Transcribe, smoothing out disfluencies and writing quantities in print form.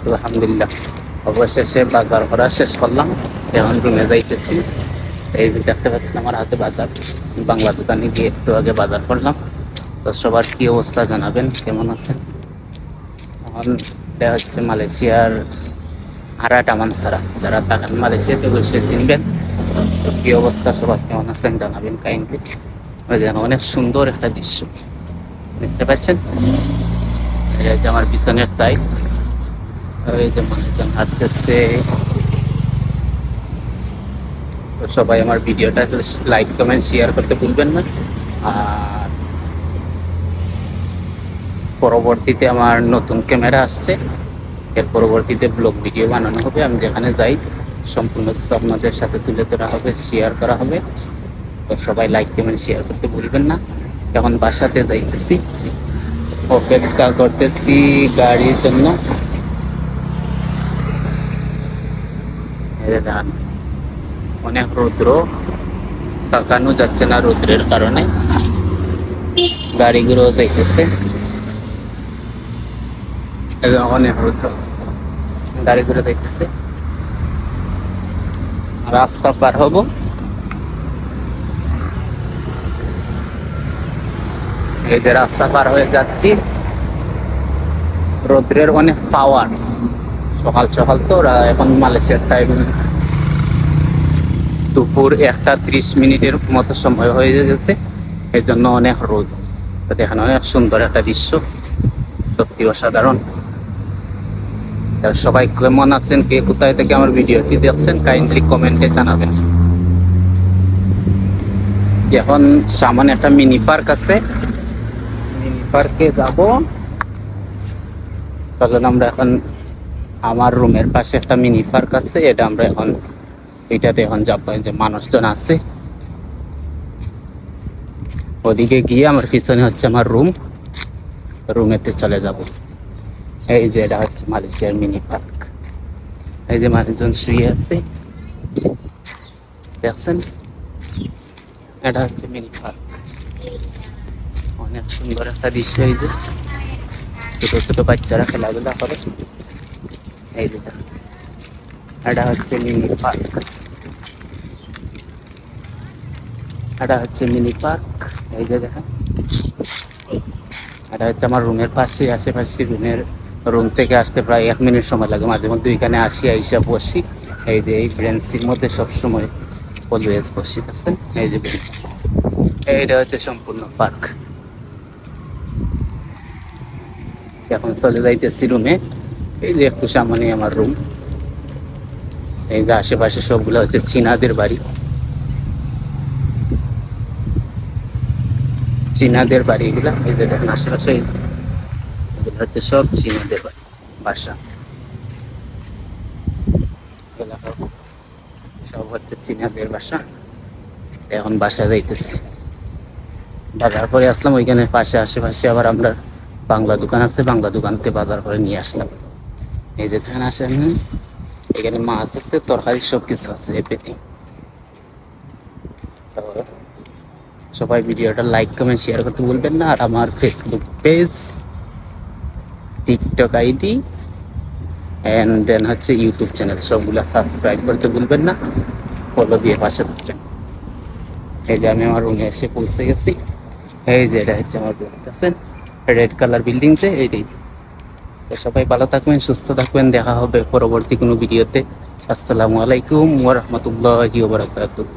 আলহামদুলিল্লাহ অবশেষে বাজার করা শেষ করলাম। এখন রুমে যাইতেছি। এই যে দেখতে পাচ্ছেন আমার হাতে বাজার, বাংলা দোকানে গিয়ে একটু আগে বাজার করলাম। তো সবার কি অবস্থা জানাবেন, কেমন আছেন? এখন এটা হচ্ছে মালয়েশিয়ার আরাটা মানসারা, যারা থাকেন মালয়েশিয়াতে অবশ্যই চিনবেন। তো কি অবস্থা, সবার কেমন আছেন জানাবেন কাইন্ডলি। ওই যেন অনেক সুন্দর একটা দৃশ্য দেখতে পাচ্ছেন। এটা হচ্ছে আমার পিছনের সাইড। ওই যে মানুষজন হাঁটতেছে। তো সবাই আমার ভিডিওটা লাইক কমেন্ট শেয়ার করতে ভুলবেন না। আর পরবর্তীতে আমার নতুন ক্যামেরা আসছে, এর পরবর্তীতে ব্লগ ভিডিও বানানো হবে। আমি যেখানে যাই সম্পূর্ণ কিছু আপনাদের সাথে তুলে ধরা হবে, শেয়ার করা হবে। তো সবাই লাইক কমেন্ট শেয়ার করতে ভুলবেন না। এখন বাসাতে যাইতেছি, অপেক্ষা করতেছি গাড়ির জন্য। অনেক রৌদ্র, তাকানো যাচ্ছে না রৌদ্রের কারণে। গাড়িগুলো যাইতেছে, অনেক রৌদ্র, গাড়িগুলো যাইতেছে। রাস্তা পার হব, এই যে রাস্তা পার হয়ে যাচ্ছি। রৌদ্রের অনেক পাওয়ার, সকাল সকাল তো। এখন মালয়েশিয়ার টাইম দুপুর 1:30 মতো সময় হয়ে গেছে, এই জন্য অনেক রোদ। তো দেখেন অনেক সুন্দর একটা দৃশ্য, সত্যি অসাধারণ। সবাই কেমন আছেন, কে কোথায় থেকে আমার ভিডিওটি দেখছেন কাইন্ডলি কমেন্টে জানাবেন। এখন সামনে একটা মিনি পার্ক আছে, মিনি পার্কে যাব। চলেন আমরা এখন, আমার রুমের পাশে একটা মিনি পার্ক আছে, এটা আমরা এখন এটাতে এখন যাবো। যে মানুষজন আছে ওদিকে গিয়ে, আমার পিছনে হচ্ছে আমার রুম, রুমেতে চলে যাব। এই যে এটা হচ্ছে মালয়েশিয়ার মিনি পার্ক। এই যে মানুষজন শুয়ে আছে দেখছেন, এটা হচ্ছে মিনি পার্ক। অনেক সুন্দর একটা দৃশ্য। এই যে ছোট ছোট বাচ্চারা খেলাধুলা করে। এই যে এটা হচ্ছে মিনি পার্ক, এটা হচ্ছে মিনি পার্ক। এই যে দেখেন, এটা হচ্ছে আমার রুমের পাশে, আশেপাশে রুম থেকে আসতে প্রায় 1 মিনিট সময় লাগে। মাঝে মধ্যে এখানে আসি, আইসা বসি। এই যে এই ব্রেঞ্চির মধ্যে সবসময় অলওয়েজ বসি থাকছেন। এই যে এইটা হচ্ছে সম্পূর্ণ পার্ক। এখন চলে যাইতেছি রুমে। এই যে একটু সামনে আমার রুম। এই যে আশেপাশে সবগুলো হচ্ছে চীনাদের বাড়ি, চীনাদের বাড়ি এগুলা। এই যে দেখেন আশেপাশে এগুলো হচ্ছে সব চীনাদের বাড়ি, বাসা। সব হচ্ছে চীনাদের বাসা। এখন বাসা যাইতেছি, বাজার করে আসলাম। ওইখানে পাশে আশেপাশে আবার আমরা বাংলা দোকান আছে, বাংলা দোকানতে বাজার করে নিয়ে আসলাম। এই যে ধান আসেন, এখানে মাছ আছে, তরকারি সব কিছু আছে পেটি। তো সবাই ভিডিওটা লাইক কমেন্ট শেয়ার করতে ভুলবেন না। আর আমার Facebook page, TikTok ID and then হচ্ছে ইউটিউব চ্যানেল, সবগুলো সাবস্ক্রাইব করতে ভুলবেন না, ফলো দিয়ে পাশে থাকবেন। এই যে আমি আমার রুমে এসে পৌঁছে গেছি। এই যে এটা হচ্ছে আমার রুম, দেখছেন রেড কালার বিল্ডিং, যে এইটাই। তো সবাই ভালো থাকবেন, সুস্থ থাকবেন, দেখা হবে পরবর্তী কোনো ভিডিওতে। আসসালামু আলাইকুম ওয়া রাহমাতুল্লাহি ওয়া বারাকাতুহু।